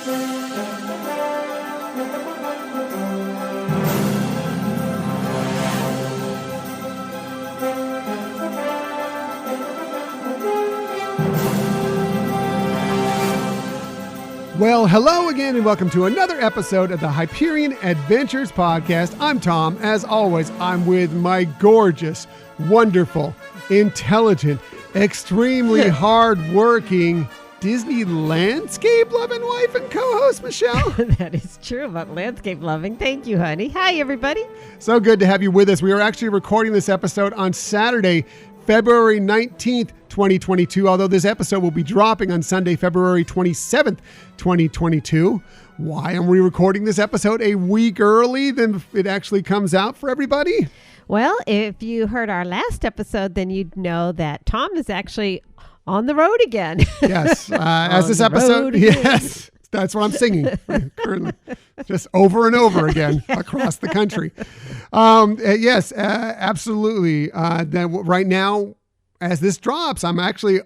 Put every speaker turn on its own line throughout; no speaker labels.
Well, hello again and welcome to another episode of the Hyperion Adventures Podcast. I'm Tom. As always, I'm with my gorgeous, wonderful, intelligent, extremely hardworking Disney landscape-loving wife and co-host, Michelle.
That is true about landscape-loving. Thank you, honey. Hi, everybody.
So good to have you with us. We are actually recording this episode on Saturday, February 19th, 2022, although this episode will be dropping on Sunday, February 27th, 2022. Why am we recording this episode a week early than it actually comes out for everybody?
Well, if you heard our last episode, then you'd know that Tom is actually on the road again.
Yes, as this episode, yes. That's what I'm singing currently, just over and over again across the country. Yes, absolutely. Right now, as this drops, I'm actually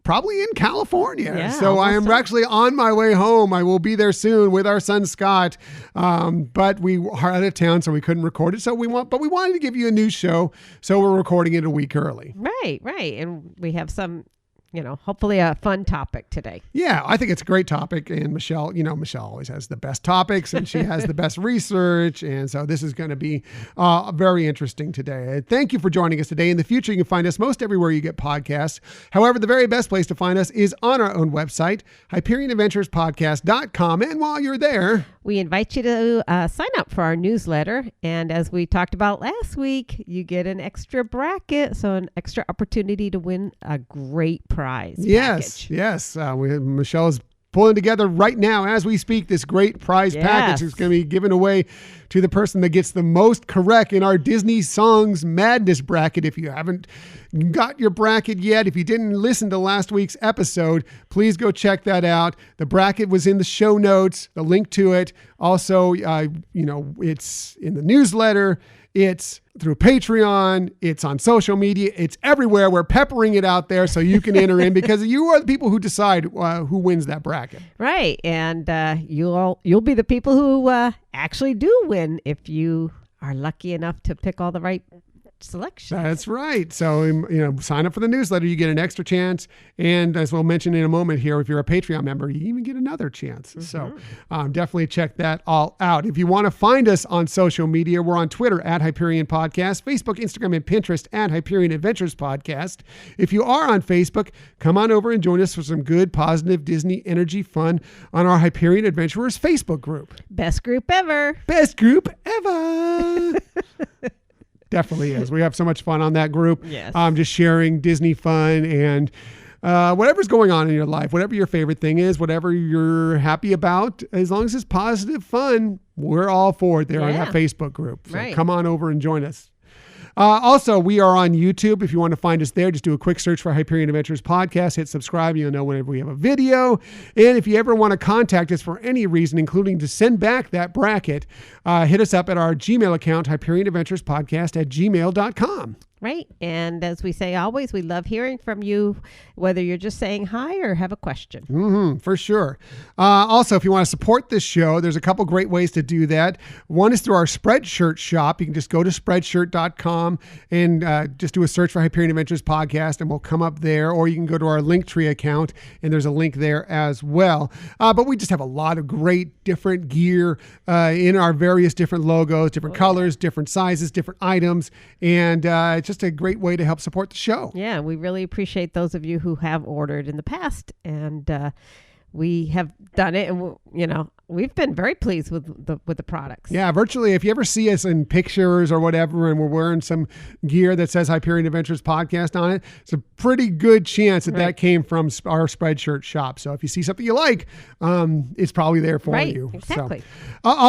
probably in California.
Yeah,
so I am actually on my way home. I will be there soon with our son, Scott. But we are out of town, so we couldn't record it. But we wanted to give you a new show. So we're recording it a week early.
Right. And we have some, hopefully a fun topic today.
Yeah, I think it's a great topic. And Michelle always has the best topics and she has the best research. And so this is going to be very interesting today. Thank you for joining us today. In the future, you can find us most everywhere you get podcasts. However, the very best place to find us is on our own website, HyperionAdventuresPodcast.com. And while you're there,
we invite you to sign up for our newsletter. And as we talked about last week, you get an extra bracket, so an extra opportunity to win a great prize package.
Yes. Michelle is pulling together right now as we speak this great prize package. It's going to be given away to the person that gets the most correct in our Disney Songs Madness bracket. If you haven't got your bracket yet, if you didn't listen to last week's episode, please go check that out. The bracket was in the show notes, the link to it. Also, it's in the newsletter. It's through Patreon. It's on social media. It's everywhere. We're peppering it out there so you can enter in because you are the people who decide who wins that bracket.
Right. And you'll be the people who actually do win if you are lucky enough to pick all the right selections.
That's right. So, sign up for the newsletter. You get an extra chance. And as we'll mention in a moment here, if you're a Patreon member, you even get another chance. Mm-hmm. So definitely check that all out. If you want to find us on social media, we're on Twitter at Hyperion Podcast, Facebook, Instagram, and Pinterest at Hyperion Adventures Podcast. If you are on Facebook, come on over and join us for some good, positive Disney energy fun on our Hyperion Adventurers Facebook group.
Best group ever.
Best group ever. Definitely is. We have so much fun on that group.
Yes.
Just sharing Disney fun and whatever's going on in your life, whatever your favorite thing is, whatever you're happy about, as long as it's positive fun, we're all for it there on that Facebook group. So come on over and join us. Also, we are on YouTube. If you want to find us there, just do a quick search for Hyperion Adventures Podcast. Hit subscribe. You'll know whenever we have a video. And if you ever want to contact us for any reason, including to send back that bracket, hit us up at our Gmail account, HyperionAdventuresPodcast@gmail.com.
Right. And as we say always, we love hearing from you, whether you're just saying hi or have a question.
Mm-hmm, for sure. Also, if you want to support this show, there's a couple great ways to do that. One is through our Spreadshirt shop. You can just go to Spreadshirt.com and just do a search for Hyperion Adventures Podcast and we'll come up there. Or you can go to our Linktree account and there's a link there as well. But we just have a lot of great different gear in our various different logos, different colors, different sizes, different items. And it's just a great way to help support the show.
Yeah, we really appreciate those of you who have ordered in the past, and we have done it, and we've been very pleased with the products.
Yeah, virtually, if you ever see us in pictures or whatever, and we're wearing some gear that says Hyperion Adventures Podcast on it, it's a pretty good chance that came from our Spreadshirt shop. So if you see something you like, it's probably there for you.
Exactly.
So,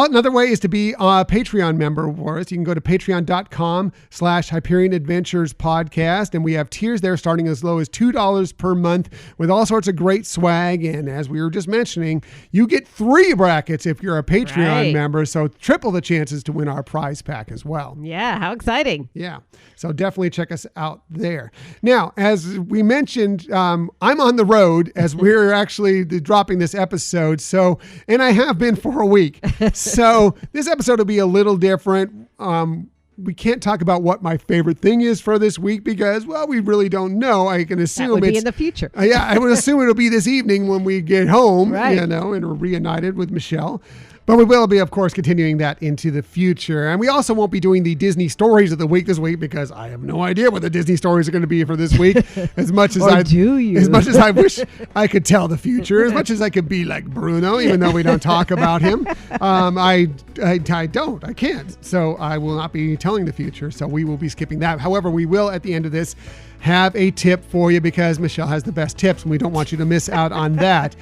another way is to be a Patreon member for us. You can go to patreon.com/Hyperion Adventures Podcast, and we have tiers there starting as low as $2 per month with all sorts of great swag. And as we were just mentioning, you get 3 brackets brackets if you're a Patreon
Right.
member. So triple the chances to win our prize pack as well.
Yeah, how exciting.
Yeah. So definitely check us out there. Now, as we mentioned, I'm on the road as we're actually dropping this episode. So, and I have been for a week. So this episode will be a little different. We can't talk about what my favorite thing is for this week because, well, we really don't know. I can assume
That would
it's
be in the future.
yeah, I would assume it'll be this evening when we get home,
Right.
and we're reunited with Michelle. But we will be, of course, continuing that into the future. And we also won't be doing the Disney stories of the week this week because I have no idea what the Disney stories are going to be for this week. As much as as much as I wish I could tell the future, as much as I could be like Bruno, even though we don't talk about him, I don't. I can't. So I will not be telling the future. So we will be skipping that. However, we will at the end of this have a tip for you because Michelle has the best tips and we don't want you to miss out on that.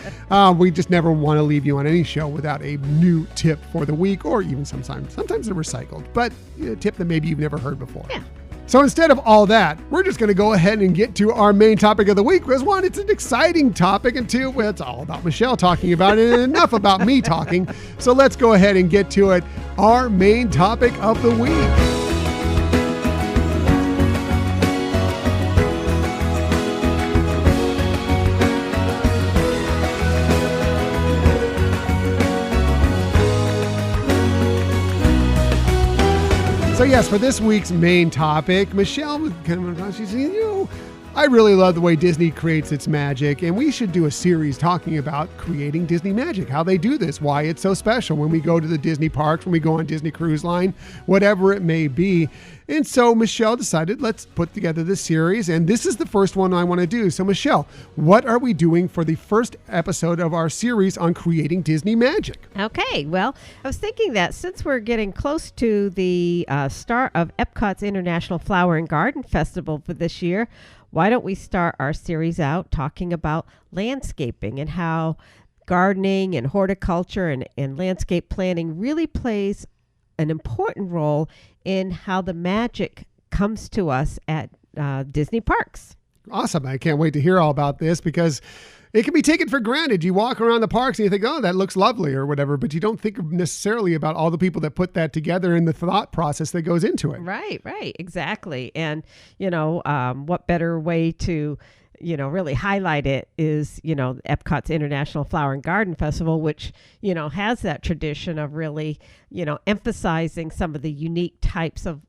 We just never want to leave you on any show without a new tip for the week, or even sometimes they're recycled, but a tip that maybe you've never heard before.
Yeah.
So instead of all that, we're just going to go ahead and get to our main topic of the week because one, it's an exciting topic, and two, well, it's all about Michelle talking about it and enough about me talking. So let's go ahead and get to it. Our main topic of the week. So yes, for this week's main topic, Michelle was she said, I really love the way Disney creates its magic, and we should do a series talking about creating Disney magic, how they do this, why it's so special when we go to the Disney parks, when we go on Disney Cruise Line, whatever it may be. And so Michelle decided, let's put together this series, and this is the first one I want to do. So Michelle, what are we doing for the first episode of our series on creating Disney magic?
Okay, well, I was thinking that since we're getting close to the start of Epcot's International Flower and Garden Festival for this year, why don't we start our series out talking about landscaping and how gardening and horticulture and landscape planning really plays an important role in how the magic comes to us at Disney parks.
Awesome. I can't wait to hear all about this because it can be taken for granted. You walk around the parks and you think, oh, that looks lovely or whatever, but you don't think necessarily about all the people that put that together and the thought process that goes into it.
Right, exactly. And, what better way to, really highlight it is, Epcot's International Flower and Garden Festival, which, has that tradition of really, emphasizing some of the unique types of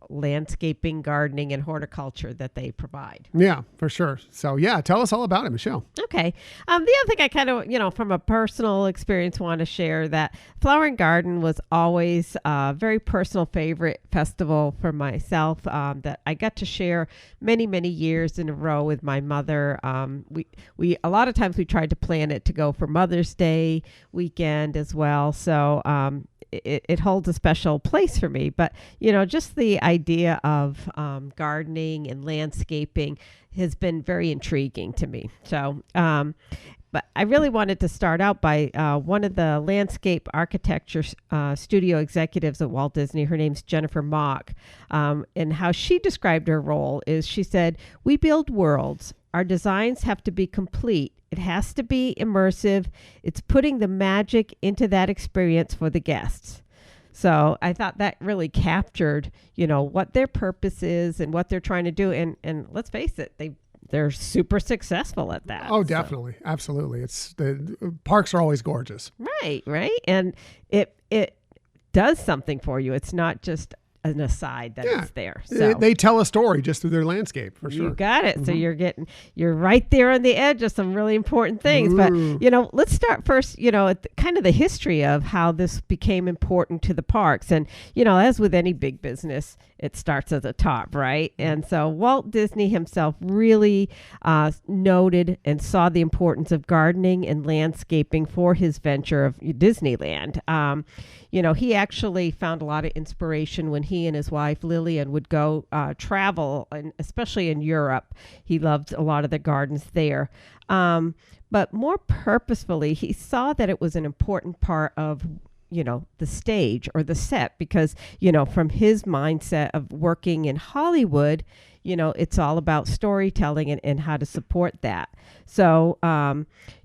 landscaping, gardening, and horticulture that they provide.
Yeah, for sure. So yeah, tell us all about it, Michelle.
Okay. The other thing I kind of, from a personal experience want to share that Flower and Garden was always a very personal favorite festival for myself that I got to share many, many years in a row with my mother. We a lot of times we tried to plan it to go for Mother's Day weekend as well. So it holds a special place for me. But, just the idea of gardening and landscaping has been very intriguing to me. So, but I really wanted to start out by one of the landscape architecture studio executives at Walt Disney. Her name's Jennifer Mock. And how she described her role is she said, "We build worlds. Our designs have to be complete. It has to be immersive. It's putting the magic into that experience for the guests." So I thought that really captured, what their purpose is and what they're trying to do. And let's face it, they're super successful at that.
Oh, definitely. So. Absolutely. The parks are always gorgeous.
Right. And it does something for you. It's not just an aside that it's there. So
they tell a story just through their landscape, for sure.
You got it. Mm-hmm. So you're right there on the edge of some really important things. Ooh. But, let's start first, kind of the history of how this became important to the parks. And, as with any big business, it starts at the top, right? And so Walt Disney himself really noted and saw the importance of gardening and landscaping for his venture of Disneyland. He actually found a lot of inspiration when he and his wife Lillian would go travel, and especially in Europe. He loved a lot of the gardens there. But more purposefully, he saw that it was an important part of the stage or the set, because, from his mindset of working in Hollywood, it's all about storytelling and how to support that. So,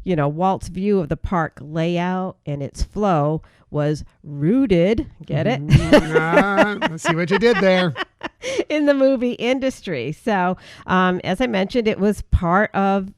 Walt's view of the park layout and its flow was rooted, get it?
Let's see what you did there.
In the movie industry. So, as I mentioned, it was part of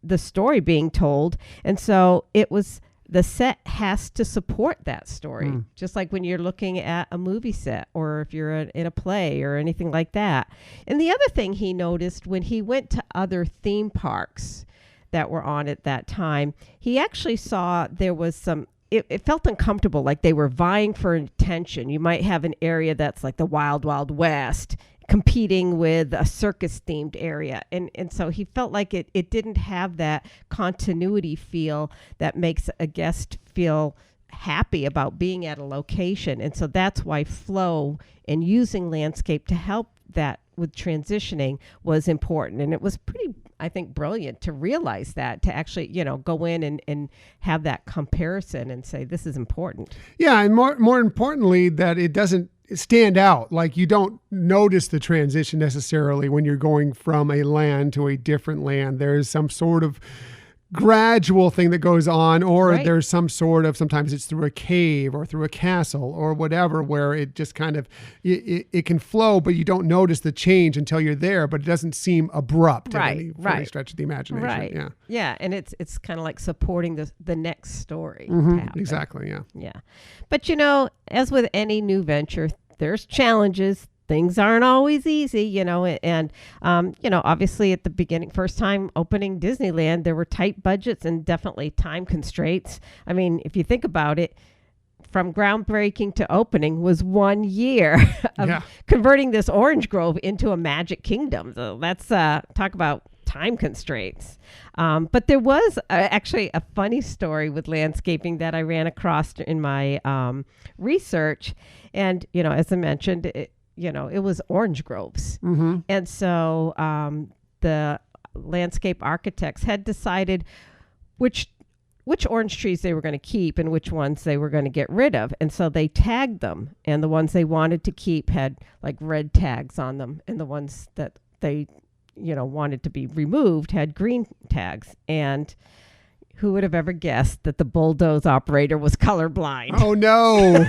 the story being told. And so the set has to support that story, just like when you're looking at a movie set or if you're in a play or anything like that. And the other thing he noticed when he went to other theme parks that were on at that time, he actually saw there was it felt uncomfortable, like they were vying for attention. You might have an area that's like the Wild Wild West competing with a circus themed area. And so he felt like it didn't have that continuity feel that makes a guest feel happy about being at a location. And so that's why flow and using landscape to help that with transitioning was important. And it was pretty, I think, brilliant to realize that, to actually, go in and have that comparison and say, this is important.
Yeah. And more importantly, that it doesn't stand out. Like, you don't notice the transition necessarily when you're going from a land to a different land. There is some sort of gradual thing that goes on, or there's sometimes it's through a cave or through a castle or whatever, where it just kind of, it can flow, but you don't notice the change until you're there, but it doesn't seem abrupt in any stretch of the imagination.
Right.
Yeah.
Yeah. And it's kind of like supporting the next story.
Exactly. Yeah.
Yeah. But, as with any new venture, there's challenges. Things aren't always easy, and, obviously at the beginning, first time opening Disneyland, there were tight budgets and definitely time constraints. I mean, if you think about it, from groundbreaking to opening was 1 year of converting this orange grove into a magic kingdom. So let's talk about time constraints. But there was actually a funny story with landscaping that I ran across in my research. And, as I mentioned, it was orange groves. And so the landscape architects had decided which orange trees they were going to keep and which ones they were going to get rid of. And so they tagged them. And the ones they wanted to keep had like red tags on them. And the ones that they, wanted to be removed had green tags. And who would have ever guessed that the bulldoze operator was colorblind?
Oh, no.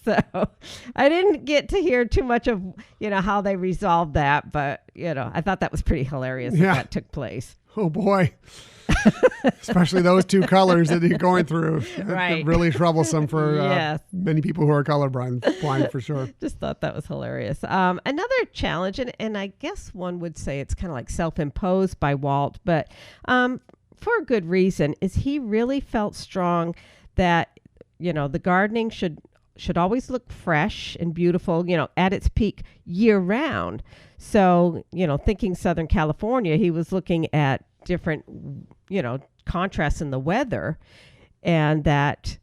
So I didn't get to hear too much of, how they resolved that. But, I thought that was pretty hilarious that took place.
Oh, boy. Especially those two colors that you're going through.
Right.
Really troublesome for many people who are colorblind for sure.
Just thought that was hilarious. Another challenge, and I guess one would say it's kind of like self-imposed by Walt, but for a good reason, is he really felt strong that, the gardening should always look fresh and beautiful, at its peak year round. So, thinking Southern California, he was looking at different, contrasts in the weather, and that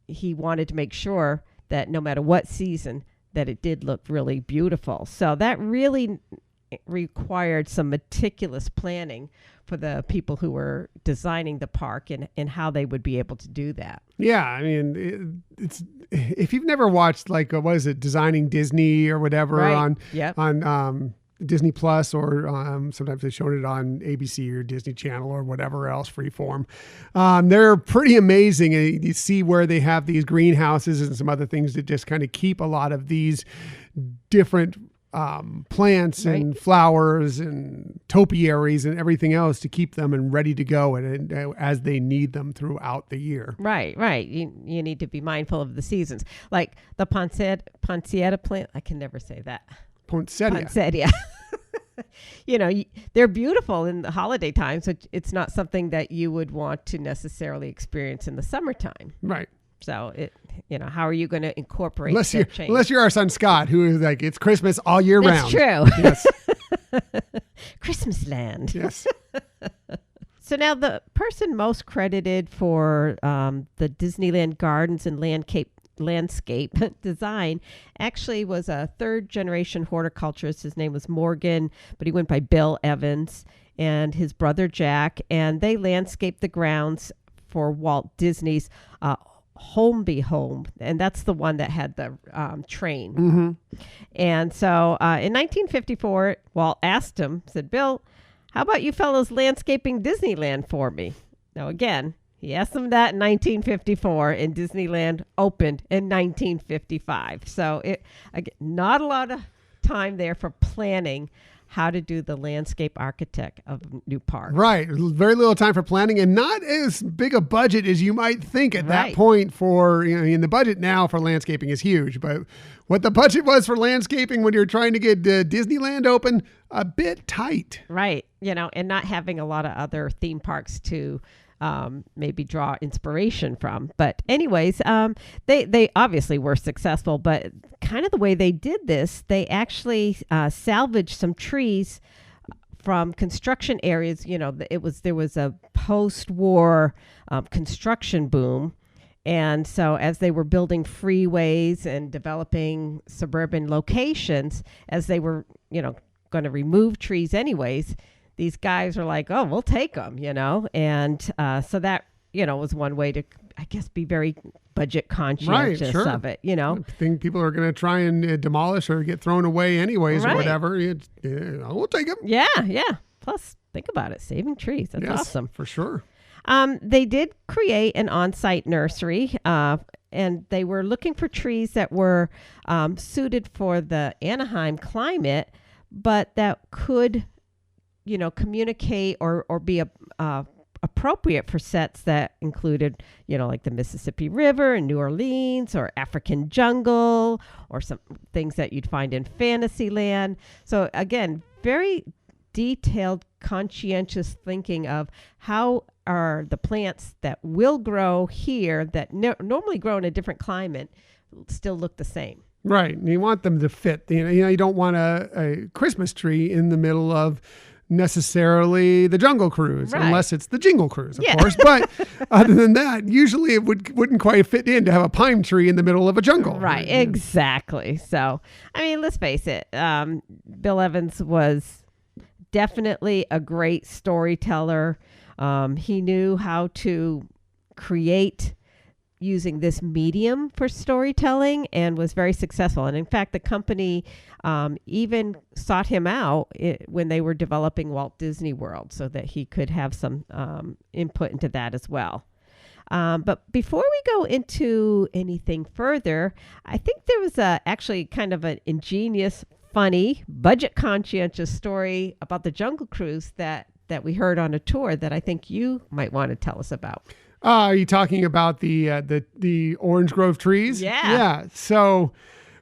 he wanted to make sure that no matter what season, that it did look really beautiful. So that really required some meticulous planning for the people who were designing the park and how they would be able to do that.
Yeah, I mean, it's if you've never watched like what is it, Designing Disney or whatever on Disney Plus, or sometimes they've shown it on ABC or Disney Channel or whatever else, Freeform. They're pretty amazing. You see where they have these greenhouses and some other things that just kind of keep a lot of these different plants and flowers and topiaries and everything else to keep them and ready to go and as they need them throughout the year. Right.
You need to be mindful of the seasons. Like the poinsettia plant. I can never say that. Poinsettia. They're beautiful in the holiday times, so it's not something that you would want to necessarily experience in the summertime.
Right.
So how are you going to incorporate change?
Unless you're our son Scott, who is like, it's Christmas all year round.
That's true.
Yes.
Christmas land.
Yes.
So now the person most credited for the Disneyland gardens and landscape design actually was a third generation horticulturist. His name was Morgan, but he went by Bill Evans, and his brother Jack, and they landscaped the grounds for Walt Disney's Holmby Home, and that's the one that had the train.
Mm-hmm.
And so in 1954, Walt asked him, said, "Bill, how about you fellows landscaping Disneyland for me?" Now, again, he asked them that in 1954, and Disneyland opened in 1955. So again, not a lot of time there for planning how to do the landscape architect of new park.
Right. Very little time for planning, and not as big a budget as you might think at that point for, in the budget now for landscaping is huge, but what the budget was for landscaping when you're trying to get Disneyland open, a bit tight.
Right. And not having a lot of other theme parks to maybe draw inspiration from. But anyways, they obviously were successful, but kind of the way they did this, they actually salvaged some trees from construction areas. There was a post-war construction boom. And so as they were building freeways and developing suburban locations, as they were, going to remove trees anyways, these guys are like, "Oh, we'll take them," And so that, was one way to, I guess, be very budget conscientious of it,
I think people are going to try and demolish or get thrown away anyways or whatever. We'll take them.
Yeah. Plus, think about it, saving trees. That's awesome.
For sure.
They did create an on-site nursery, and they were looking for trees that were suited for the Anaheim climate, but that could communicate or be appropriate for sets that included, like the Mississippi River in New Orleans or African jungle or some things that you'd find in Fantasyland. So again, very detailed, conscientious thinking of how are the plants that will grow here that normally grow in a different climate still look the same.
Right. And you want them to fit. You don't want a Christmas tree in the middle of necessarily the Jungle Cruise, unless it's the Jingle Cruise, of course. But other than that, usually it wouldn't quite fit in to have a pine tree in the middle of a jungle.
Right, exactly. So, let's face it. Bill Evans was definitely a great storyteller. He knew how to create using this medium for storytelling and was very successful. And in fact, the company even sought him out when they were developing Walt Disney World so that he could have some input into that as well. But before we go into anything further, I think there was actually kind of an ingenious, funny, budget conscientious story about the Jungle Cruise that we heard on a tour that I think you might want to tell us about.
Are you talking about the Orange Grove trees?
Yeah.
So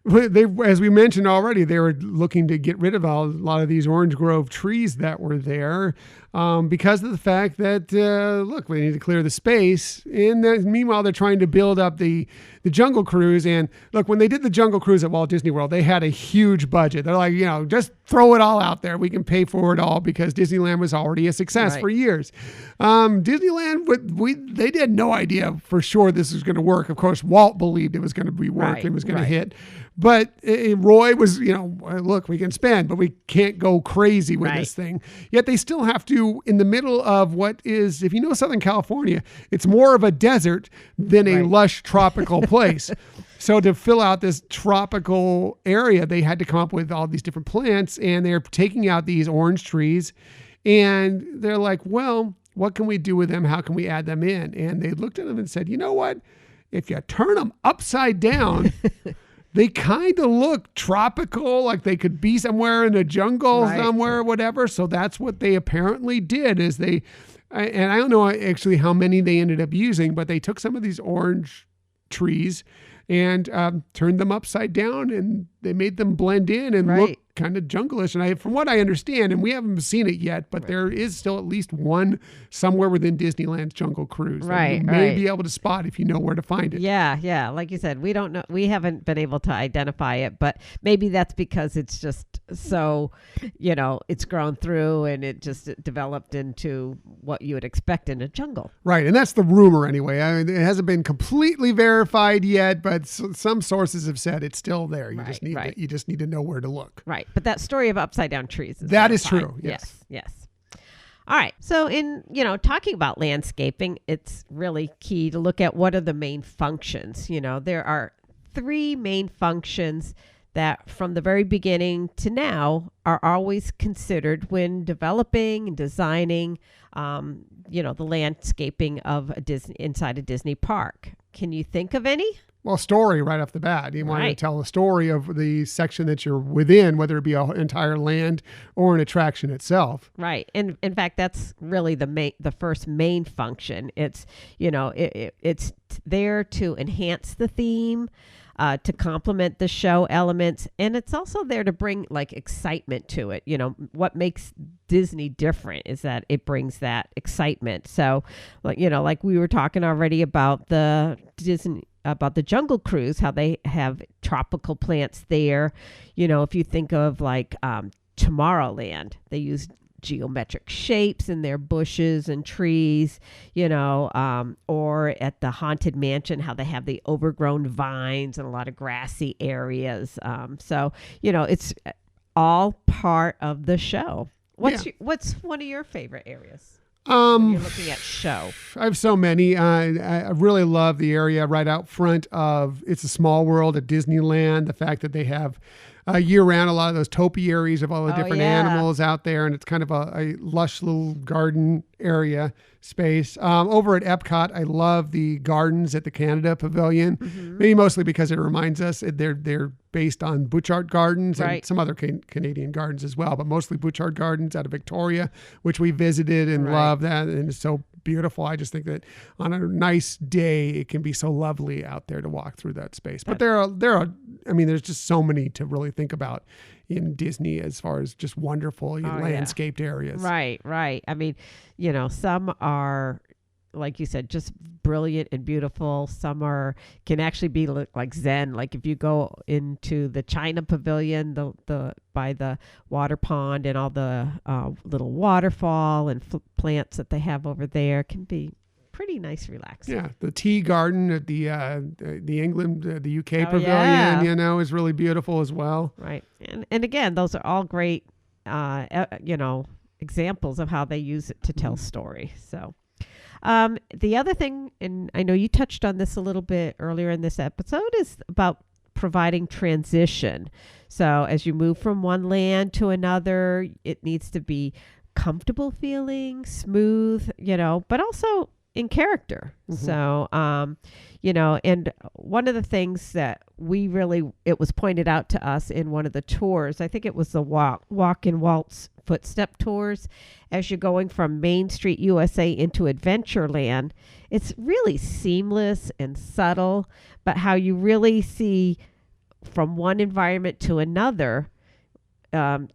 they, as we mentioned already, they were looking to get rid of a lot of these Orange Grove trees that were there because of the fact that, look, we need to clear the space. And meanwhile, they're trying to build up the Jungle Cruise. And look, when they did the Jungle Cruise at Walt Disney World, they had a huge budget. They're like, just throw it all out there. We can pay for it all because Disneyland was already a success for years. Disneyland, they had no idea for sure this was going to work. Of course, Walt believed it was going to be work and was going to hit. But Roy was, look, we can spend, but we can't go crazy with this thing. Yet they still have to, in the middle of what is, if you know Southern California, it's more of a desert than a lush tropical place. So to fill out this tropical area, they had to come up with all these different plants, and they're taking out these orange trees, and they're like, well, what can we do with them? How can we add them in? And they looked at them and said, you know what? If you turn them upside down, they kind of look tropical, like they could be somewhere in the jungle somewhere or whatever. So that's what they apparently did is and I don't know actually how many they ended up using, but they took some of these orange trees and turned them upside down, and they made them blend in and look kind of jungle-ish. And from what I understand, and we haven't seen it yet, but there is still at least one somewhere within Disneyland's Jungle Cruise that you may be able to spot if you know where to find it.
Yeah. Like you said, we don't know. We haven't been able to identify it, but maybe that's because it's just so, it's grown through and it just developed into what you would expect in a jungle.
Right. And that's the rumor anyway. It hasn't been completely verified yet, but some sources have said it's still there. You just need to know where to look.
Right. But that story of upside down trees is
that is true.
Yes. All right. So in, talking about landscaping, it's really key to look at what are the main functions. There are three main functions that from the very beginning to now are always considered when developing and designing, the landscaping of inside a Disney park. Can you think of any?
Well, story right off the bat. You want to tell the story of the section that you're within, whether it be an entire land or an attraction itself.
Right. And in fact, that's really the first main function. It's, it's there to enhance the theme, to complement the show elements. And it's also there to bring like excitement to it. What makes Disney different is that it brings that excitement. So, like we were talking already about the Jungle Cruise, how they have tropical plants there. If you think of like Tomorrowland, they use geometric shapes in their bushes and trees, or at the Haunted Mansion, how they have the overgrown vines and a lot of grassy areas. So, it's all part of the show. What's one of your favorite areas? When you're looking at show.
I have so many. I really love the area right out front of It's a Small World at Disneyland. The fact that they have year-round a lot of those topiaries of all the different animals out there, and it's kind of a lush little garden area space. Over at Epcot, I love the gardens at the Canada Pavilion, maybe mostly because it reminds us they're based on Butchart Gardens and some other Canadian gardens as well, but mostly Butchart Gardens out of Victoria, which we visited and love that, and it's so beautiful. I just think that on a nice day, it can be so lovely out there to walk through that space. But there's just so many to really think about in Disney as far as just wonderful landscaped areas.
Right. I mean, some are, like you said, just brilliant and beautiful. Some can actually be like Zen. Like if you go into the China Pavilion, the by the water pond and all the little waterfall and plants that they have over there, can be pretty nice, relaxing.
Yeah, the tea garden at the England, the UK Pavilion, is really beautiful as well.
Right, and again, those are all great, examples of how they use it to tell story. So. The other thing, and I know you touched on this a little bit earlier in this episode, is about providing transition. So as you move from one land to another, it needs to be comfortable feeling, smooth, but also in character. So, and one of the things that it was pointed out to us in one of the tours, I think it was the walk and waltz footstep tours, as you're going from Main Street USA into Adventureland, it's really seamless and subtle, but how you really see from one environment to another,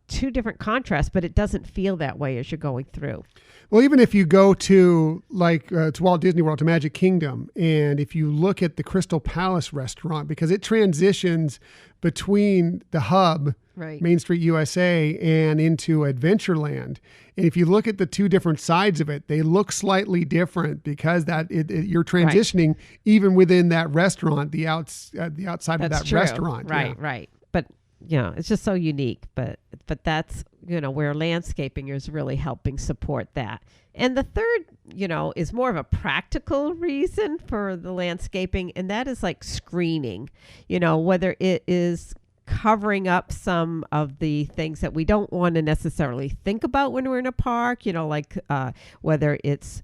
two different contrasts, but it doesn't feel that way as you're going through.
Well, even if you go to to Walt Disney World, to Magic Kingdom, and if you look at the Crystal Palace restaurant, because it transitions between the hub, Main Street USA, and into Adventureland. And if you look at the two different sides of it, they look slightly different because you're transitioning even within that restaurant, the outside of that restaurant.
Right. But it's just so unique, but that's, where landscaping is really helping support that. And the third, is more of a practical reason for the landscaping, and that is like screening, whether it is covering up some of the things that we don't want to necessarily think about when we're in a park, whether it's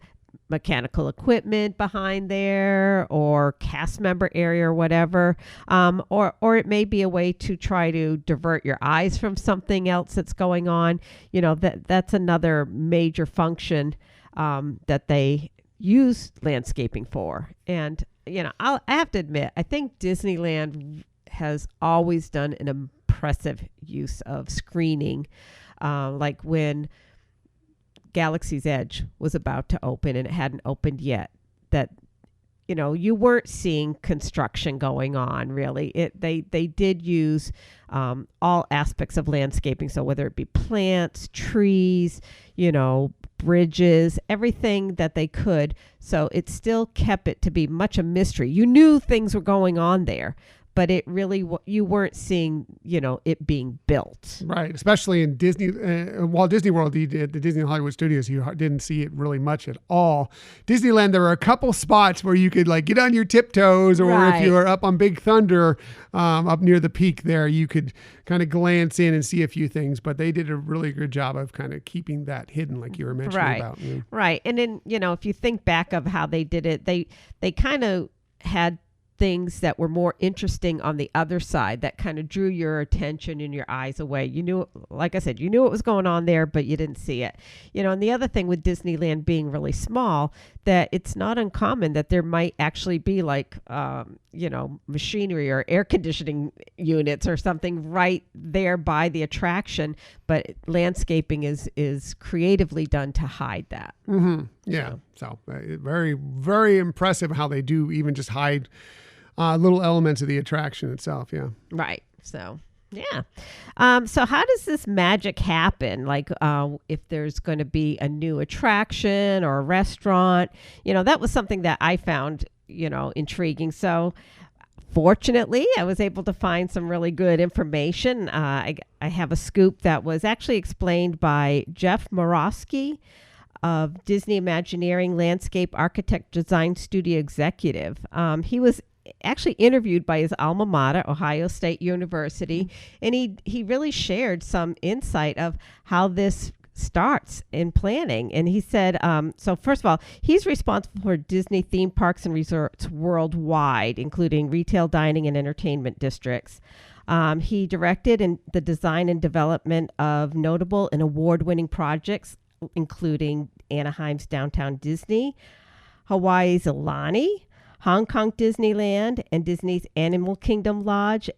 mechanical equipment behind there or cast member area or whatever, or it may be a way to try to divert your eyes from something else that's going on. That's another major function that they use landscaping for. And I have to admit, I think Disneyland has always done an impressive use of screening, like when Galaxy's Edge was about to open and it hadn't opened yet, that you weren't seeing construction going on really. They did use all aspects of landscaping, so whether it be plants, trees, bridges, everything that they could, so it still kept it to be much a mystery. You knew things were going on there, but it really, you weren't seeing, it being built.
Right. Especially in Disney, Walt Disney World, the Disney Hollywood Studios, you didn't see it really much at all. Disneyland, there were a couple spots where you could like get on your tiptoes, or if you were up on Big Thunder, up near the peak there, you could kind of glance in and see a few things, but they did a really good job of kind of keeping that hidden, like you were mentioning about. Yeah.
Right. And then, if you think back of how they did it, they kind of had things that were more interesting on the other side that kind of drew your attention and your eyes away. You knew, like I said, you knew what was going on there, but you didn't see it. And the other thing with Disneyland being really small, that it's not uncommon that there might actually be like, machinery or air conditioning units or something right there by the attraction, but landscaping is creatively done to hide that.
Mm-hmm. Yeah. So very, very impressive how they do even just hide little elements of the attraction itself. Yeah.
Right. So, yeah. So how does this magic happen? Like, if there's going to be a new attraction or a restaurant, that was something that I found, intriguing. So fortunately, I was able to find some really good information. I have a scoop that was actually explained by Jeff Morosky of Disney Imagineering Landscape Architect Design Studio Executive. He was actually interviewed by his alma mater, Ohio State University, and he really shared some insight of how this starts in planning. And he said, so first of all, he's responsible for Disney theme parks and resorts worldwide, including retail, dining, and entertainment districts. He directed the design and development of notable and award-winning projects, including Anaheim's Downtown Disney, Hawaii's Aulani, Hong Kong Disneyland, and Disney's Animal Kingdom Lodge.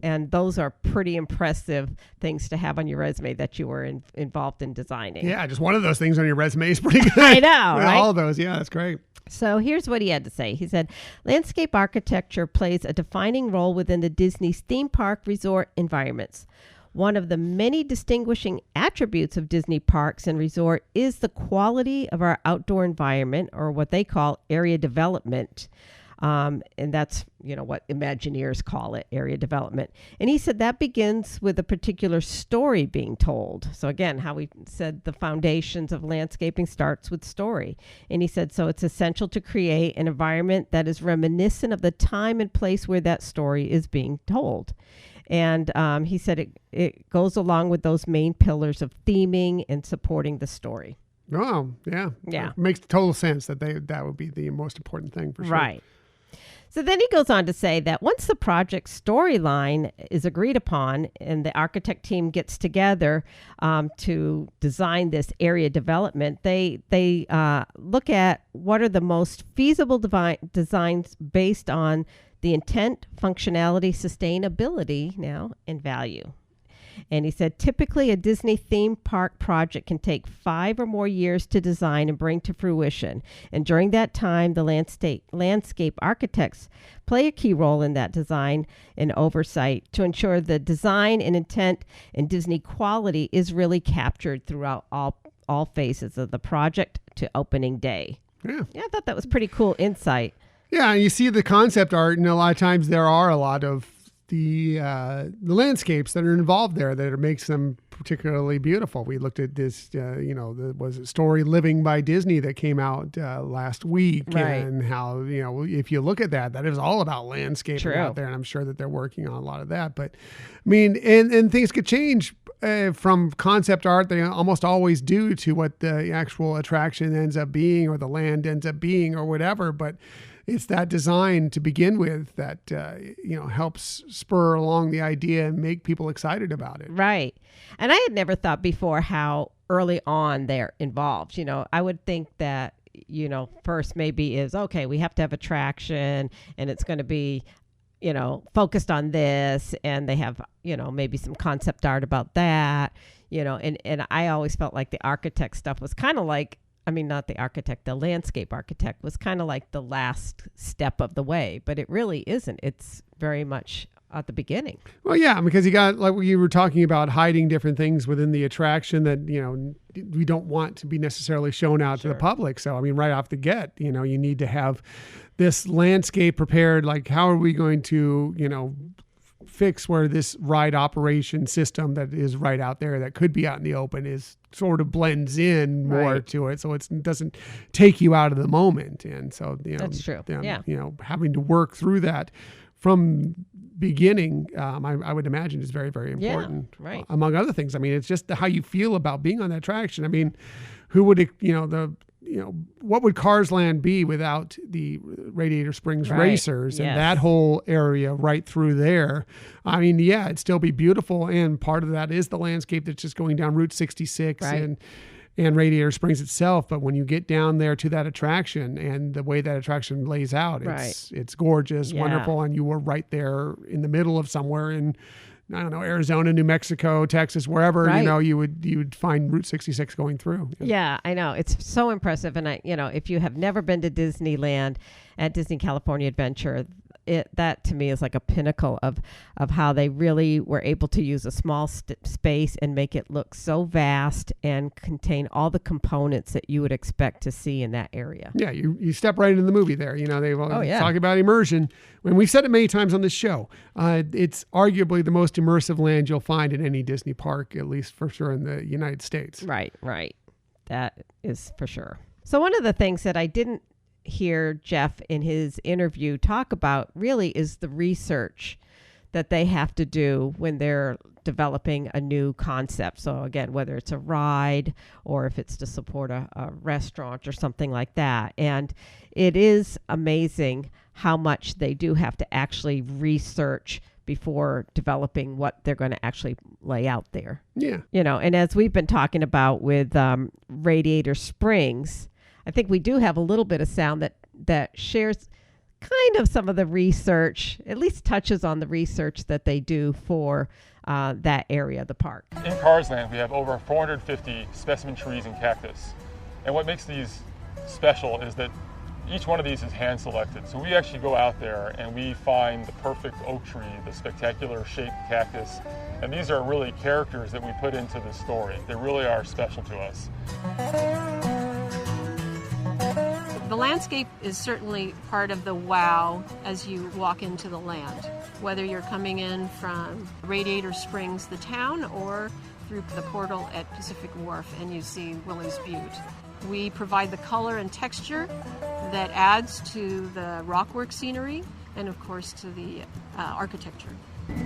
And those are pretty impressive things to have on your resume that you were involved in designing.
Yeah, just one of those things on your resume is pretty good.
I know, right?
All of those, yeah, that's great.
So here's what he had to say. He said, landscape architecture plays a defining role within the Disney's theme park resort environments. One of the many distinguishing attributes of Disney parks and resort is the quality of our outdoor environment, or what they call area development. And that's, what Imagineers call it, area development. And he said that begins with a particular story being told. So again, how we said the foundations of landscaping starts with story. And he said, so it's essential to create an environment that is reminiscent of the time and place where that story is being told. And he said it goes along with those main pillars of theming and supporting the story.
Oh, yeah.
Yeah.
It makes total sense that that would be the most important thing for sure.
Right. So then he goes on to say that once the project storyline is agreed upon and the architect team gets together to design this area development, they look at what are the most feasible designs based on the intent, functionality, sustainability now, and value. And he said, typically a Disney theme park project can take 5 or more years to design and bring to fruition. And during that time, the landscape architects play a key role in that design and oversight to ensure the design and intent and Disney quality is really captured throughout all phases of the project to opening day.
Yeah,
I thought that was pretty cool insight.
Yeah, and you see the concept art, and a lot of times there are a lot of the landscapes that are involved there that makes them particularly beautiful. We looked at this, was it Story Living by Disney that came out last week,
right.
And how, if you look at that is all about landscaping out there, and I'm sure that they're working on a lot of that. But I mean, and things could change from concept art. They almost always do to what the actual attraction ends up being, or the land ends up being, or whatever. But it's that design to begin with that, helps spur along the idea and make people excited about it.
Right. And I had never thought before how early on they're involved. I would think that, first maybe is, okay, we have to have attraction and it's going to be, focused on this. And they have, maybe some concept art about that, and I always felt like the architect stuff was kind of like, not the architect, the landscape architect was kind of like the last step of the way, but it really isn't. It's very much at the beginning.
Well, yeah, because you got, like you were talking about, hiding different things within the attraction that, we don't want to be necessarily shown out to the public. So, I mean, right off the get, you need to have this landscape prepared. Like, how are we going to, fix where this ride operation system that is right out there that could be out in the open is sort of blends in more to it, so it doesn't take you out of the moment. And so
that's true.
Having to work through that from beginning, I would imagine is very, very important.
Yeah, right.
Among other things, I mean, it's just how you feel about being on that attraction. I mean, who would what would Cars Land be without the Radiator Springs Racers and that whole area right through there? I mean, yeah, it'd still be beautiful, and part of that is the landscape that's just going down Route 66 and Radiator Springs itself. But when you get down there to that attraction and the way that attraction lays out, it's gorgeous, wonderful, and you were right there in the middle of somewhere in, I don't know, Arizona, New Mexico, Texas, wherever, you would find Route 66 going through.
Yeah, I know. It's so impressive. And if you have never been to Disneyland at Disney California Adventure, that to me is like a pinnacle of how they really were able to use a small space and make it look so vast and contain all the components that you would expect to see in that area. Yeah,
you step right into the movie there. They talk about immersion. When we've said it many times on this show, it's arguably the most immersive land you'll find in any Disney park, at least for sure in the United States.
Right. That is for sure. So one of the things that I didn't hear Jeff in his interview talk about really is the research that they have to do when they're developing a new concept. So again, whether it's a ride or if it's to support a restaurant or something like that. And it is amazing how much they do have to actually research before developing what they're going to actually lay out there.
Yeah.
And as we've been talking about with Radiator Springs, I think we do have a little bit of sound that shares kind of some of the research, at least touches on the research that they do for that area of the park.
In Cars Land, we have over 450 specimen trees and cactus. And what makes these special is that each one of these is hand selected. So we actually go out there and we find the perfect oak tree, the spectacular shaped cactus. And these are really characters that we put into the story. They really are special to us.
The landscape is certainly part of the wow as you walk into the land, whether you're coming in from Radiator Springs, the town, or through the portal at Pacific Wharf and you see Willie's Butte. We provide the color and texture that adds to the rockwork scenery and, of course, to the architecture.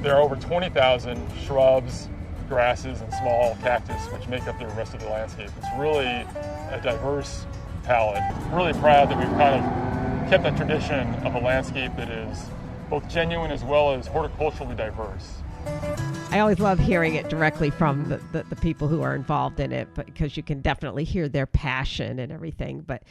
There are over 20,000 shrubs, grasses, and small cactus which make up the rest of the landscape. It's really a diverse palette. Really proud that we've kind of kept that tradition of a landscape that is both genuine as well as horticulturally diverse.
I always love hearing it directly from the people who are involved in it, because you can definitely hear their passion and everything, but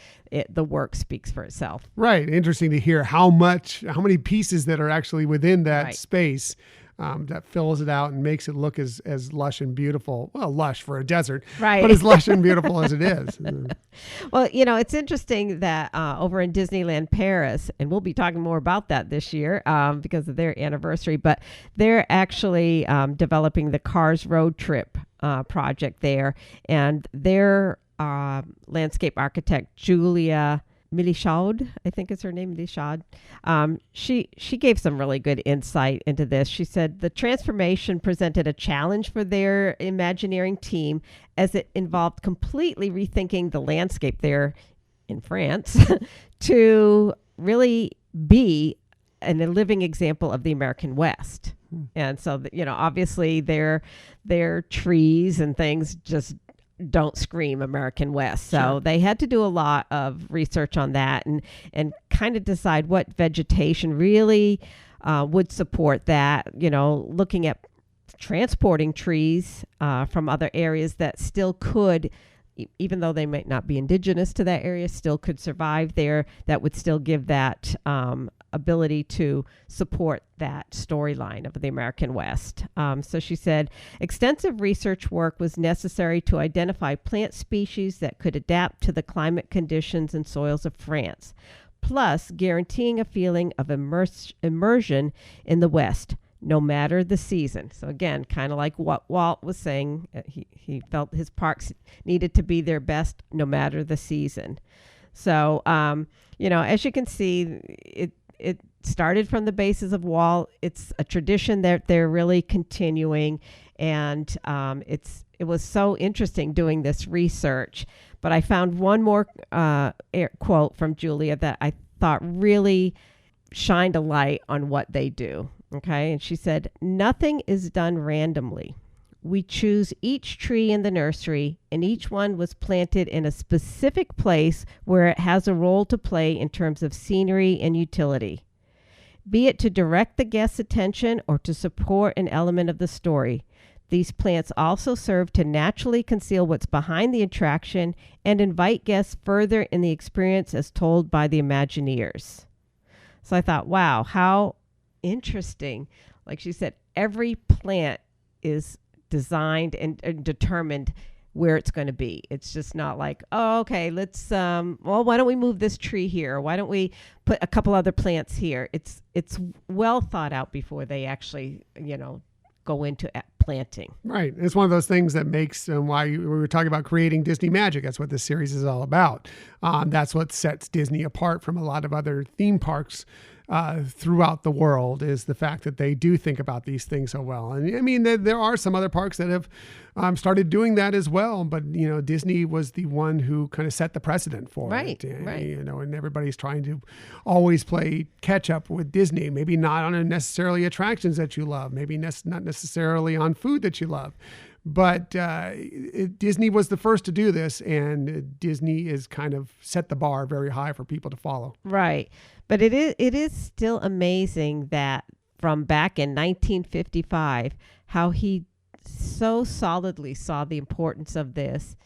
the work speaks for itself.
Right. Interesting to hear how many pieces that are actually within that space that fills it out and makes it look as lush and beautiful. Well, lush for a desert, but as lush and beautiful as it is.
Well, it's interesting that over in Disneyland Paris, and we'll be talking more about that this year because of their anniversary, but they're actually developing the Cars Road Trip project there. And their landscape architect, Julia Milichaud, I think is her name, Milichaud. She gave some really good insight into this. She said the transformation presented a challenge for their Imagineering team as it involved completely rethinking the landscape there in France to really be a living example of the American West. And so, obviously their trees and things just don't scream American West. So they had to do a lot of research on that and kind of decide what vegetation really would support that, looking at transporting trees from other areas that still could, even though they might not be indigenous to that area, still could survive there, that would still give that ability to support that storyline of the American West. So she said, extensive research work was necessary to identify plant species that could adapt to the climate conditions and soils of France, plus guaranteeing a feeling of immersion in the West, no matter the season. So again, kind of like what Walt was saying, he felt his parks needed to be their best no matter the season. So, as you can see, it started from the basis of Walt. It's a tradition that they're really continuing. And it was so interesting doing this research. But I found one more quote from Julia that I thought really shined a light on what they do. Okay. And she said, "Nothing is done randomly. We choose each tree in the nursery, and each one was planted in a specific place where it has a role to play in terms of scenery and utility, be it to direct the guest's attention or to support an element of the story. These plants also serve to naturally conceal what's behind the attraction and invite guests further in the experience as told by the Imagineers." So I thought, wow, how interesting. Like she said, every plant is designed and determined where it's going to be. It's just not like, oh, okay, let's, why don't we move this tree here? Why don't we put a couple other plants here? It's well thought out before they actually, go into planting.
Right. It's one of those things that makes why we were talking about creating Disney magic. That's what this series is all about. That's what sets Disney apart from a lot of other theme parks throughout the world, is the fact that they do think about these things so well. And I mean, there are some other parks that have started doing that as well. But, Disney was the one who kind of set the precedent for it.
Right.
And everybody's trying to always play catch up with Disney. Maybe not on necessarily attractions that you love. Maybe not necessarily on food that you love. But Disney was the first to do this, and Disney is kind of set the bar very high for people to follow.
Right. But it is still amazing that from back in 1955, how he so solidly saw the importance of this,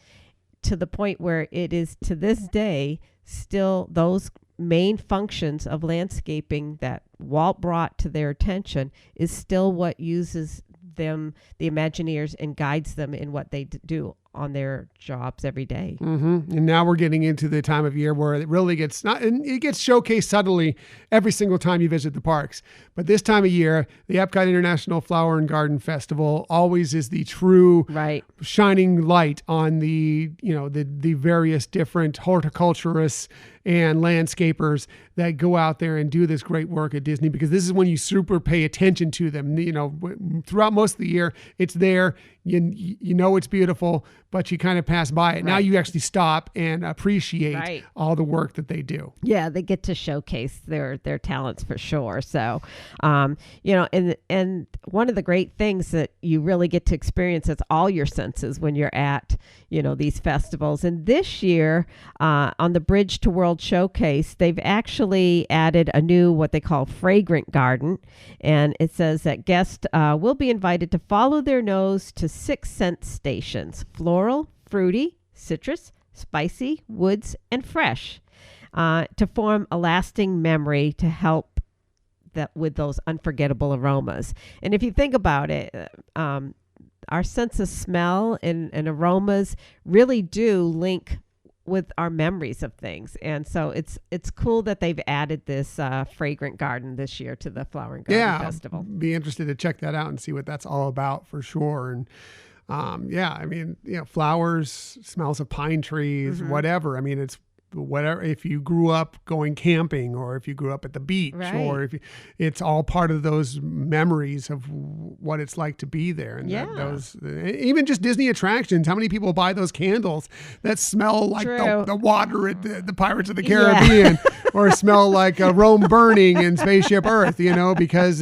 to the point where it is to this day still those main functions of landscaping that Walt brought to their attention is still what uses them, the Imagineers, and guides them in what they do on their jobs every day.
Mm-hmm. And now we're getting into the time of year where it really gets it gets showcased subtly every single time you visit the parks. But this time of year, the Epcot International Flower and Garden Festival always is the true shining light on the various different horticulturists and landscapers that go out there and do this great work at Disney, because this is when you super pay attention to them. Throughout most of the year, it's there. You know it's beautiful, but you kind of pass by it. Right. Now you actually stop and appreciate all the work that they do.
Yeah, they get to showcase their talents for sure. So, and one of the great things that you really get to experience is all your senses when you're at, these festivals. And this year, on the Bridge to World Showcase, they've actually added a new, what they call fragrant garden. And it says that guests will be invited to follow their nose to 6 scent stations: floral, fruity, citrus, spicy, woods, and fresh, to form a lasting memory to help that with those unforgettable aromas. And if you think about it, our sense of smell and aromas really do link with our memories of things. And so it's cool that they've added this fragrant garden this year to the Flower and Garden Festival.
Be interested to check that out and see what that's all about for sure. And flowers, smells of pine trees, whatever. I mean, it's whatever. If you grew up going camping, or if you grew up at the beach, or if it's all part of those memories of what it's like to be there. And even just Disney attractions. How many people buy those candles that smell like the water at the Pirates of the Caribbean, or smell like Rome burning in Spaceship Earth? Because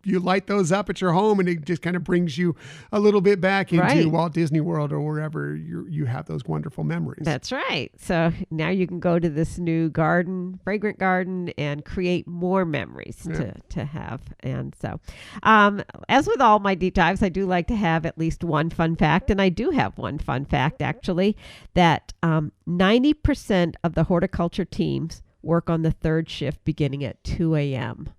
you light those up at your home, and it just kind of brings you a little bit back into Walt Disney World, or wherever you have those wonderful memories.
That's right. So now you can go to this new garden, fragrant garden, and create more memories to have. And so, as with all my deep dives, I do like to have at least one fun fact. And I do have one fun fact, actually, that 90% of the horticulture teams work on the third shift beginning at 2 a.m.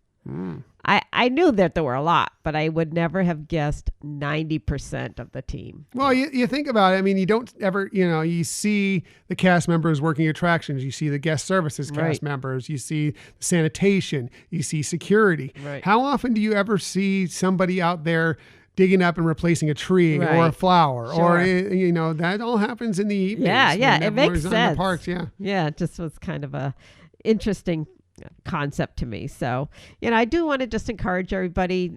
I knew that there were a lot, but I would never have guessed 90% of the team.
Well, you think about it. I mean, you don't ever, you see the cast members working attractions. You see the guest services cast members. You see sanitation. You see security.
Right.
How often do you ever see somebody out there digging up and replacing a tree or a flower?
Sure.
Or, that all happens in the evenings.
Yeah. It makes sense.
In the parks, yeah.
Yeah, it just was kind of a interesting concept to me. So, I do want to just encourage everybody,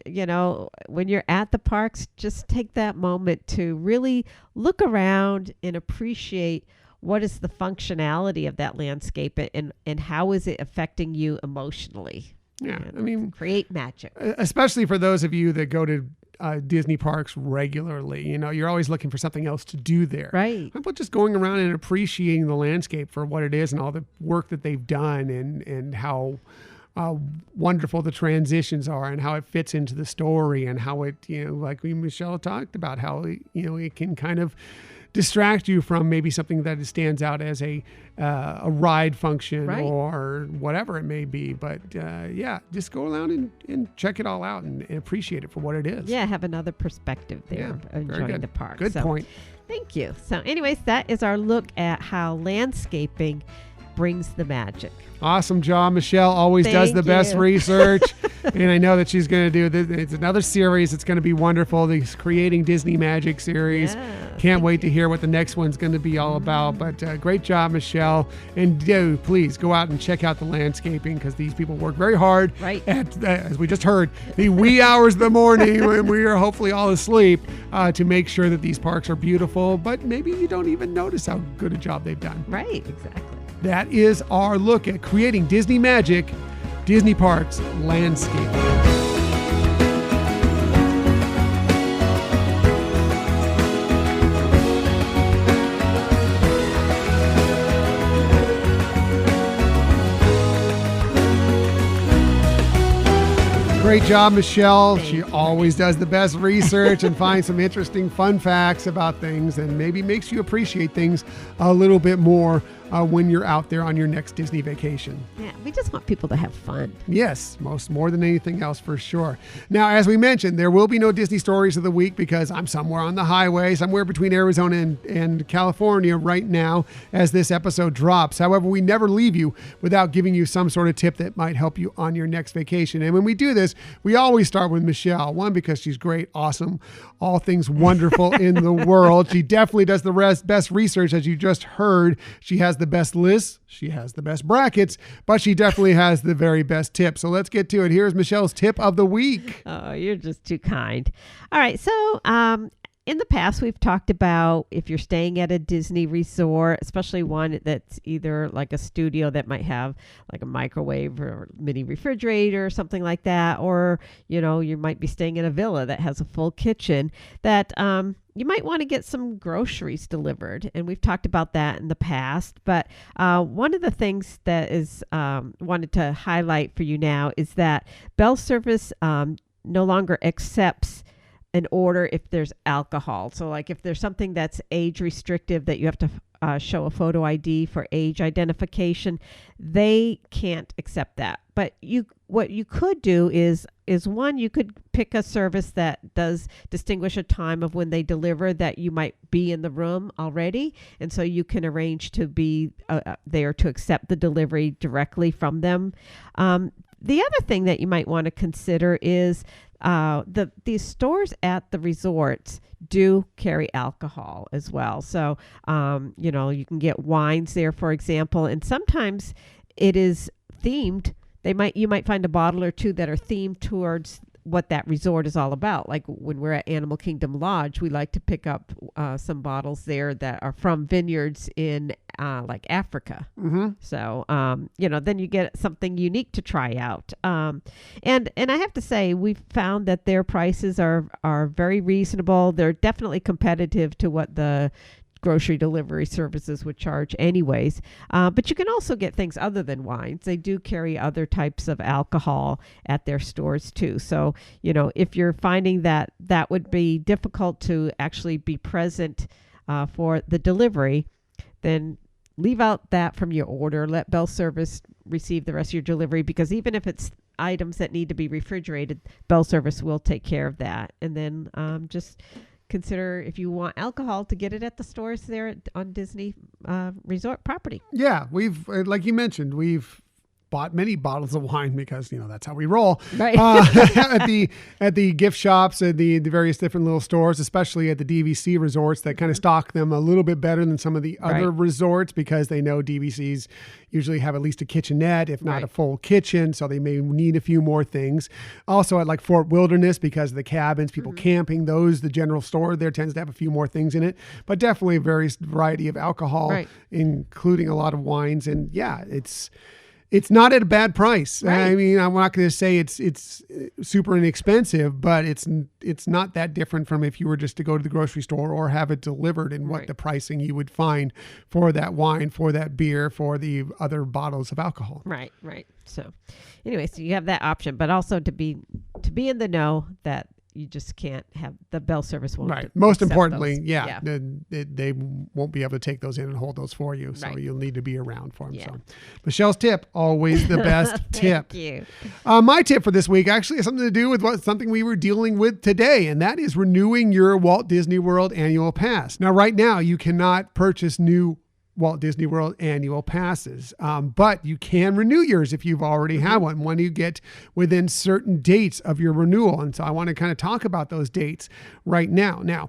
when you're at the parks, just take that moment to really look around and appreciate what is the functionality of that landscape and how is it affecting you emotionally.
Yeah, I mean,
create magic.
Especially for those of you that go to Disney parks regularly, you're always looking for something else to do there.
Right.
How about just going around and appreciating the landscape for what it is and all the work that they've done and how wonderful the transitions are and how it fits into the story and how it, like Michelle talked about, how, it can kind of distract you from maybe something that stands out as a ride function or whatever it may be. But just go around and check it all out and appreciate it for what it is.
Yeah, have another perspective there, enjoying the park.
Good point.
Thank you. So anyways, that is our look at how landscaping brings the magic.
Awesome job, Michelle. Always does the best research. And I know that she's going to do this. It's another series. It's going to be wonderful. The Creating Disney Magic series. Can't wait to hear what the next one's going to be all about. But great job, Michelle. And please go out and check out the landscaping because these people work very hard at, as we just heard, the wee hours of the morning when we are hopefully all asleep to make sure that these parks are beautiful. But maybe you don't even notice how good a job they've done.
Right, exactly.
That is our look at Creating Disney Magic, Disney Parks Landscape. Great job, Michelle. She always does the best research and finds some interesting fun facts about things and maybe makes you appreciate things a little bit more when you're out there on your next Disney vacation.
Yeah, we just want people to have fun.
Yes, more than anything else, for sure. Now, as we mentioned, there will be no Disney Stories of the Week because I'm somewhere on the highway, somewhere between Arizona and California right now as this episode drops. However, we never leave you without giving you some sort of tip that might help you on your next vacation. And when we do this, we always start with Michelle. One, because she's great, awesome, all things wonderful in the world. She definitely does the best research, as you just heard. She has the best lists, she has the best brackets, but she definitely has the very best tip. So let's get to it. Here's Michelle's tip of the week.
Oh, you're just too kind. All right. So, in the past, we've talked about if you're staying at a Disney resort, especially one that's either like a studio that might have like a microwave or mini refrigerator or something like that, or, you might be staying in a villa that has a full kitchen, that you might want to get some groceries delivered. And we've talked about that in the past. But one of the things that is wanted to highlight for you now is that Bell Service no longer accepts an order if there's alcohol. So like if there's something that's age restrictive that you have to show a photo ID for age identification, they can't accept that. But what you could do is one, you could pick a service that does distinguish a time of when they deliver that you might be in the room already. And so you can arrange to be there to accept the delivery directly from them. The other thing that you might want to consider is these stores at the resorts do carry alcohol as well. So, you can get wines there, for example, and sometimes it is themed. You might find a bottle or two that are themed towards what that resort is all about. Like when we're at Animal Kingdom Lodge, we like to pick up some bottles there that are from vineyards in like Africa.
Mm-hmm.
So, then you get something unique to try out. And I have to say, we've found that their prices are very reasonable. They're definitely competitive to what the grocery delivery services would charge anyways. But you can also get things other than wines. They do carry other types of alcohol at their stores too. So, if you're finding that would be difficult to actually be present for the delivery, then leave out that from your order. Let Bell Service receive the rest of your delivery, because even if it's items that need to be refrigerated, Bell Service will take care of that. And then just consider if you want alcohol to get it at the stores there on Disney resort property.
Yeah, we've, like you mentioned, we've bought many bottles of wine because, that's how we roll.
Right.
At the gift shops, at the various different little stores, especially at the DVC resorts that kind of stock them a little bit better than some of the other resorts because they know DVCs usually have at least a kitchenette, if not a full kitchen. So they may need a few more things. Also at like Fort Wilderness, because of the cabins, people camping, the general store there tends to have a few more things in it, but definitely a variety of alcohol, including a lot of wines. And yeah, it's not at a bad price.
Right.
I mean, I'm not going to say it's super inexpensive, but it's not that different from if you were just to go to the grocery store or have it delivered and what the pricing you would find for that wine, for that beer, for the other bottles of alcohol.
Right. So anyway, so you have that option, but also to be in the know that you just can't have the Bell Service won't.
Right. Most importantly,
those.
they won't be able to take those in and hold those for you. So you'll need to be around for them.
Yeah.
So Michelle's tip, always the best tip.
Thank you.
My tip for this week actually has something to do with something we were dealing with today, and that is renewing your Walt Disney World annual pass. Now, right now, you cannot purchase new Walt Disney World annual passes. But you can renew yours if you've already had one when you get within certain dates of your renewal. And so I want to kind of talk about those dates right now. Now,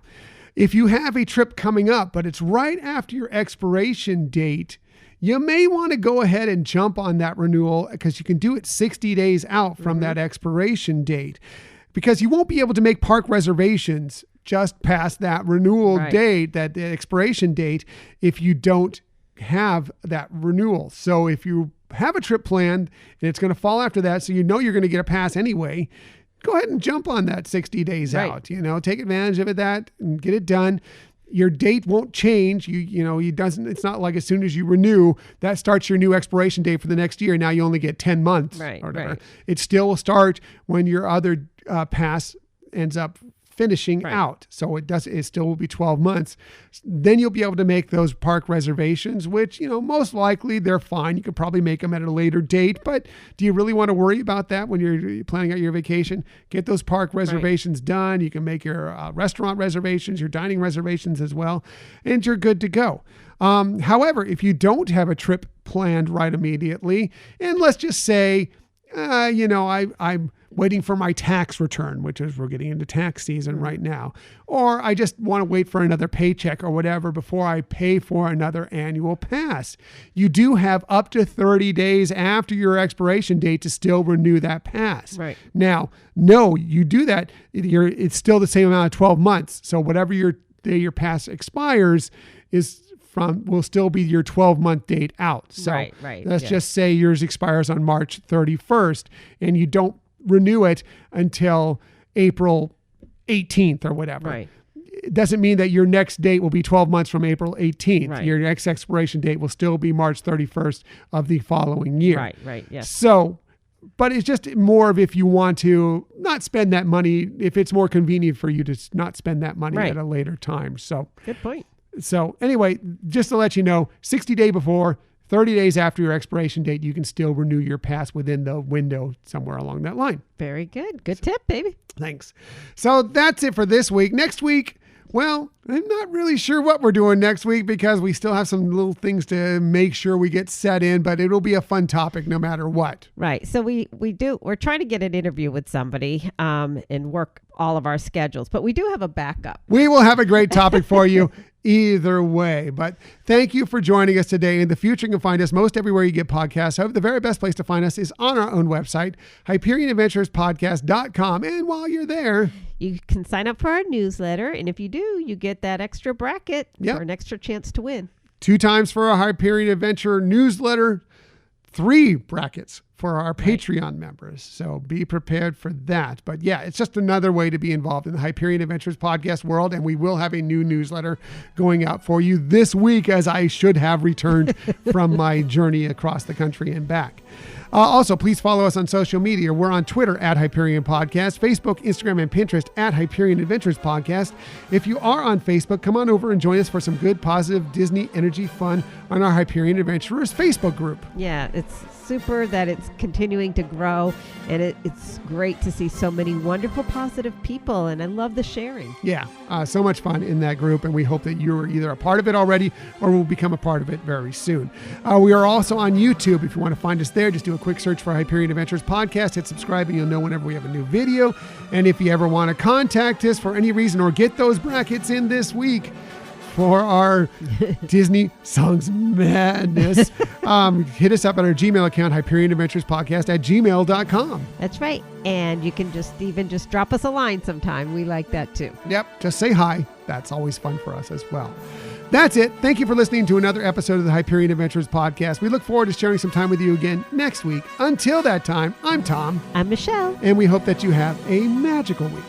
if you have a trip coming up, but it's right after your expiration date, you may want to go ahead and jump on that renewal because you can do it 60 days out from that expiration date, because you won't be able to make park reservations just past that renewal date, that expiration date, if you don't have that renewal. So if you have a trip planned and it's going to fall after that, so you're going to get a pass anyway, go ahead and jump on that 60 days out. Take advantage of that and get it done. Your date won't change. It's not like as soon as you renew, that starts your new expiration date for the next year. Now you only get 10 months or whatever. It still will start when your other pass ends up finishing out. So it still will be 12 months. Then you'll be able to make those park reservations, which, most likely they're fine. You could probably make them at a later date, but do you really want to worry about that when you're planning out your vacation? Get those park reservations done. You can make your restaurant reservations, your dining reservations as well, and you're good to go. However, if you don't have a trip planned right immediately, and let's just say, I'm waiting for my tax return, which is, we're getting into tax season right now, or I just want to wait for another paycheck or whatever before I pay for another annual pass. You do have up to 30 days after your expiration date to still renew that pass.
Right.
Now, no, you do that, it's still the same amount of 12 months. So whatever your pass expires will still be your 12-month date out. So let's just say yours expires on March 31st and you don't renew it until April 18th or whatever.
Right.
It doesn't mean that your next date will be 12 months from April 18th.
Right.
Your next expiration date will still be March 31st of the following year.
Right, yes.
So, but it's just more of if you want to not spend that money, if it's more convenient for you to not spend that money at a later time. So,
good point.
So anyway, just to let you know, 60 days before, 30 days after your expiration date, you can still renew your pass within the window somewhere along that line.
Very good. Good tip, baby.
Thanks. So that's it for this week. Next week, well, I'm not really sure what we're doing next week because we still have some little things to make sure we get set in, but it'll be a fun topic no matter what.
Right. So we're trying to get an interview with somebody and work all of our schedules, but we do have a backup.
We will have a great topic for you either way. But thank you for joining us today. In the future, you can find us most everywhere you get podcasts. However, the very best place to find us is on our own website, HyperionAdventurespodcast.com. And while you're there,
you can sign up for our newsletter. And if you do, you get that extra bracket for an extra chance to win. 2
times for our Hyperion Adventure newsletter, 3 brackets for our Patreon members. So be prepared for that. But yeah, it's just another way to be involved in the Hyperion Adventures podcast world. And we will have a new newsletter going out for you this week, as I should have returned from my journey across the country and back. Also, please follow us on social media. We're on Twitter at Hyperion Podcast, Facebook, Instagram, and Pinterest at Hyperion Adventures Podcast. If you are on Facebook, come on over and join us for some good, positive Disney energy fun on our Hyperion Adventurers Facebook group.
Yeah, it's super that it's continuing to grow, and it's great to see so many wonderful, positive people, and I love the sharing.
Yeah, so much fun in that group, and we hope that you're either a part of it already or will become a part of it very soon. We are also on YouTube. If you want to find us there, just do a quick search for Hyperion Adventures Podcast, hit subscribe, and you'll know whenever we have a new video. And if you ever want to contact us for any reason or get those brackets in this week for our Disney Songs Madness, hit us up at our Gmail account, HyperionAdventuresPodcast@gmail.com.
That's right. And you can just drop us a line sometime. We like that too.
Yep. Just say hi. That's always fun for us as well. That's it. Thank you for listening to another episode of the Hyperion Adventures Podcast. We look forward to sharing some time with you again next week. Until that time, I'm Tom.
I'm Michelle.
And we hope that you have a magical week.